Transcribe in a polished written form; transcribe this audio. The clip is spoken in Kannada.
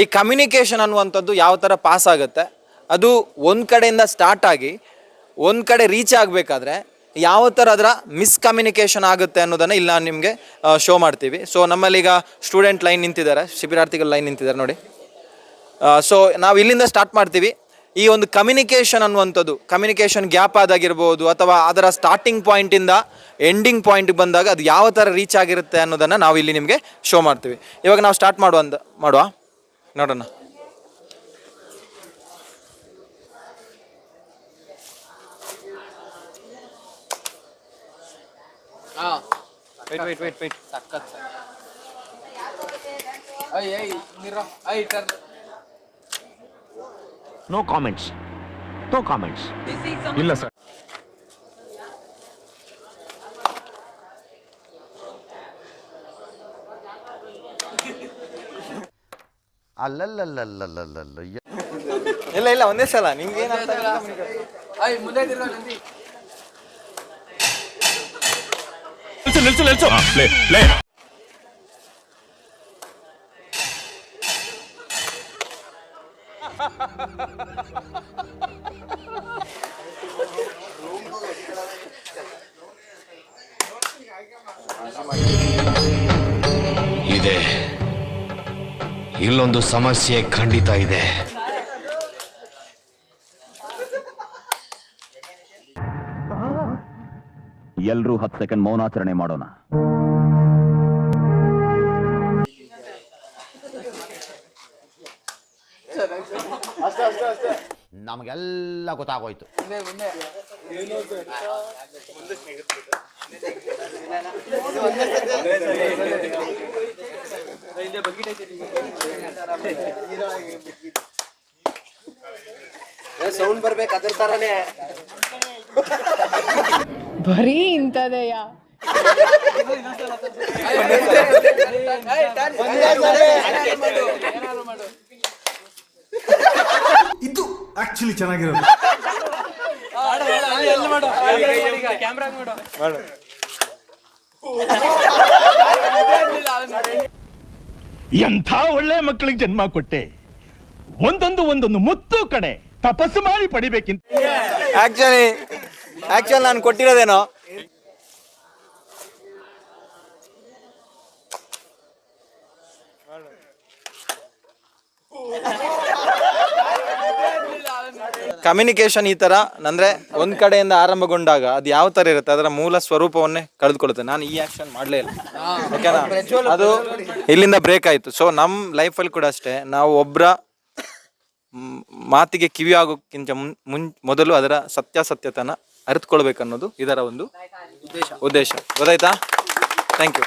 ಈ ಕಮ್ಯುನಿಕೇಷನ್ ಅನ್ನುವಂಥದ್ದು ಯಾವ ಥರ ಪಾಸ್ ಆಗುತ್ತೆ, ಅದು ಒಂದು ಕಡೆಯಿಂದ ಸ್ಟಾರ್ಟ್ ಆಗಿ ಒಂದು ಕಡೆ ರೀಚ್ ಆಗಬೇಕಾದ್ರೆ ಯಾವ ಥರ ಅದರ ಮಿಸ್ಕಮ್ಯುನಿಕೇಷನ್ ಆಗುತ್ತೆ ಅನ್ನೋದನ್ನು ಇಲ್ಲಿ ನಾನು ನಿಮಗೆ ಶೋ ಮಾಡ್ತೀವಿ. ಸೊ ನಮ್ಮಲ್ಲೀಗ ಸ್ಟೂಡೆಂಟ್ ಲೈನ್ ನಿಂತಿದ್ದಾರೆ, ಶಿಬಿರಾರ್ಥಿಗಳ ಲೈನ್ ನಿಂತಿದ್ದಾರೆ ನೋಡಿ. ಸೊ ನಾವು ಇಲ್ಲಿಂದ ಸ್ಟಾರ್ಟ್ ಮಾಡ್ತೀವಿ. ಈ ಒಂದು ಕಮ್ಯುನಿಕೇಷನ್ ಅನ್ನುವಂಥದ್ದು, ಕಮ್ಯುನಿಕೇಷನ್ ಗ್ಯಾಪ್ ಆದಾಗಿರ್ಬೋದು ಅಥವಾ ಅದರ ಸ್ಟಾರ್ಟಿಂಗ್ ಪಾಯಿಂಟಿಂದ ಎಂಡಿಂಗ್ ಪಾಯಿಂಟ್ಗೆ ಬಂದಾಗ ಅದು ಯಾವ ಥರ ರೀಚ್ ಆಗಿರುತ್ತೆ ಅನ್ನೋದನ್ನು ನಾವು ಇಲ್ಲಿ ನಿಮಗೆ ಶೋ ಮಾಡ್ತೀವಿ. ಇವಾಗ ನಾವು ಸ್ಟಾರ್ಟ್ ಮಾಡುವ ನೋಡೋಣ. ವೇಟ್ ಸಕ್ಕತ್ ನೋ ಕಾಮೆಂಟ್ಸ್ ಇಲ್ಲ ಸರ್. ಅಲ್ಲಲ್ಲಲ್ಲಲ್ಲಲ್ಲಲ್ಲ ಇಲ್ಲ ಒಂದೇ ಸಲ ನಿಮ್ಗೆ ನಿಲ್ಸು ಪ್ಲೇ ಇದೆ. ಇಲ್ಲೊಂದು ಸಮಸ್ಯೆ ಖಂಡಿತ ಇದೆ. ಎಲ್ರೂ 10 ಸೆಕೆಂಡ್ ಮೌನಾಚರಣೆ ಮಾಡೋಣ. ನಮಗೆಲ್ಲ ಗೊತ್ತಾಗೋಯ್ತು. ಸೌಂಡ್ ಬರ್ಬೇಕು ಅದ್ರ ತರನೇ. ಬರೀ ಇಂಥದೆಯ ಇದು ಆಕ್ಚುಲಿ ಚೆನ್ನಾಗಿರೋದು. ಎಂಥ ಒಳ್ಳೆ ಮಕ್ಕಳಿಗೆ ಜನ್ಮ ಕೊಟ್ಟೆ. ಒಂದೊಂದು ಮುತ್ತು ಕಡೆ ತಪಸ್ಸು ಮಾಡಿ ಪಡಿಬೇಕಿಂತ. ಆಕ್ಚುಲಿ ನಾನು ಕೊಟ್ಟಿರೋದೇನೋ ಕಮ್ಯುನಿಕೇಷನ್ ಈ ಥರ ಅಂದರೆ ಒಂದು ಕಡೆಯಿಂದ ಆರಂಭಗೊಂಡಾಗ ಅದು ಯಾವ ಥರ ಇರುತ್ತೆ ಅದರ ಮೂಲ ಸ್ವರೂಪವನ್ನೇ ಕಳೆದುಕೊಳ್ಳುತ್ತೆ. ನಾನು ಈ ಆ್ಯಕ್ಷನ್ ಮಾಡಲೇ ಇಲ್ಲ, ಓಕೆನಾ? ಅದು ಇಲ್ಲಿಂದ ಬ್ರೇಕ್ ಆಯಿತು. ಸೊ ನಮ್ಮ ಲೈಫಲ್ಲಿ ಕೂಡ ಅಷ್ಟೇ, ನಾವು ಒಬ್ಬರ ಮಾತಿಗೆ ಕಿವಿ ಆಗೋಕ್ಕಿಂತ ಮೊದಲು ಅದರ ಸತ್ಯಾಸತ್ಯತೆನ ಅರಿತುಕೊಳ್ಬೇಕನ್ನೋದು ಇದರ ಒಂದು ಉದ್ದೇಶ. ಗೊತ್ತಾಯ್ತಾ? Thank you.